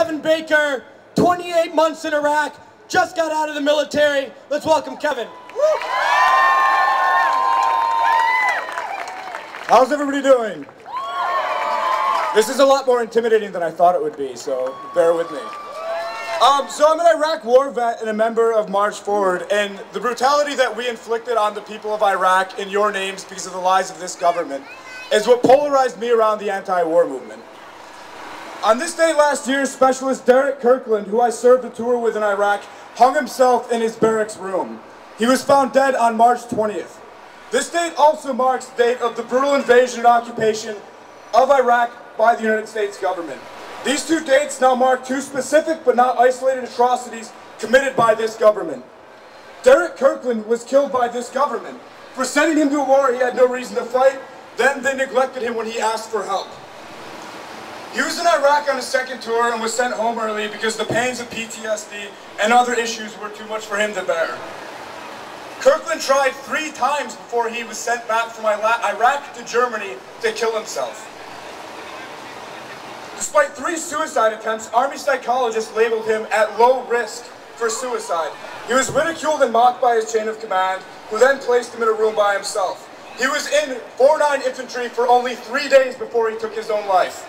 Kevin Baker, 28 months in Iraq, just got out of the military. Let's welcome Kevin. How's everybody doing? This is a lot more intimidating than I thought it would be, so bear with me. So I'm an Iraq war vet and a member of March Forward, and the brutality that we inflicted on the people of Iraq in your names because of the lies of this government is what polarized me around the anti-war movement. On this day last year, Specialist Derek Kirkland, who I served a tour with in Iraq, hung himself in his barracks room. He was found dead on March 20th. This date also marks the date of the brutal invasion and occupation of Iraq by the United States government. These two dates now mark two specific but not isolated atrocities committed by this government. Derek Kirkland was killed by this government for sending him to a war he had no reason to fight. Then they neglected him when he asked for help. He was in Iraq on his second tour and was sent home early because the pains of PTSD and other issues were too much for him to bear. Kirkland tried 3 times before he was sent back from Iraq to Germany to kill himself. Despite 3 suicide attempts, Army psychologists labeled him at low risk for suicide. He was ridiculed and mocked by his chain of command, who then placed him in a room by himself. He was in 4-9 Infantry for only 3 days before he took his own life.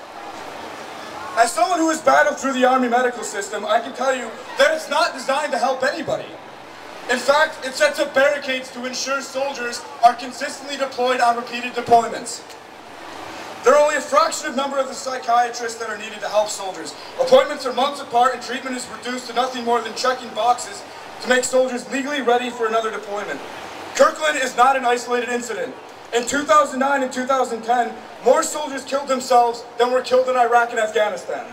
As someone who has battled through the Army medical system, I can tell you that it's not designed to help anybody. In fact, it sets up barricades to ensure soldiers are consistently deployed on repeated deployments. There are only a fraction of number of the psychiatrists that are needed to help soldiers. Appointments are months apart and treatment is reduced to nothing more than checking boxes to make soldiers legally ready for another deployment. Kirkland is not an isolated incident. In 2009 and 2010, more soldiers killed themselves than were killed in Iraq and Afghanistan.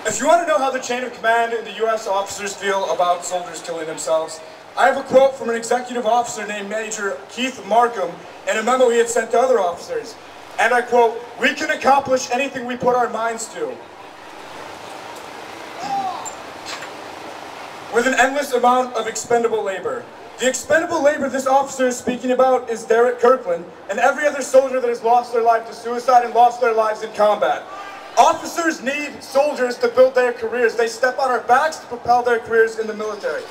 If you want to know how the chain of command and the U.S. officers feel about soldiers killing themselves, I have a quote from an executive officer named Major Keith Markham in a memo he had sent to other officers. And I quote, "We can accomplish anything we put our minds to, with an endless amount of expendable labor." The expendable labor this officer is speaking about is Derek Kirkland and every other soldier that has lost their life to suicide and lost their lives in combat. Officers need soldiers to build their careers. They step on our backs to propel their careers in the military.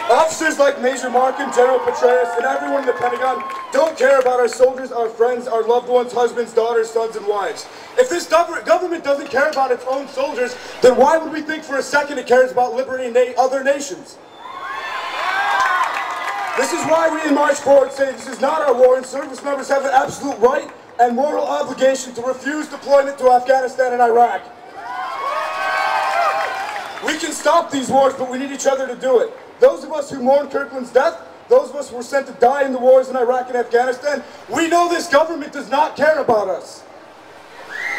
Officers like Major Markham, General Petraeus, and everyone in the Pentagon don't care about our soldiers, our friends, our loved ones, husbands, daughters, sons, and wives. If this government doesn't care about its own soldiers, then why would we think for a second it cares about liberating other nations? This is why we in March Forward say this is not our war, and service members have an absolute right and moral obligation to refuse deployment to Afghanistan and Iraq. We can stop these wars, but we need each other to do it. Those of us who mourn Kirkland's death, those of us who were sent to die in the wars in Iraq and Afghanistan, we know this government does not care about us.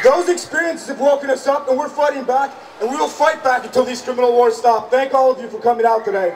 Those experiences have woken us up, and we're fighting back, and we will fight back until these criminal wars stop. Thank all of you for coming out today.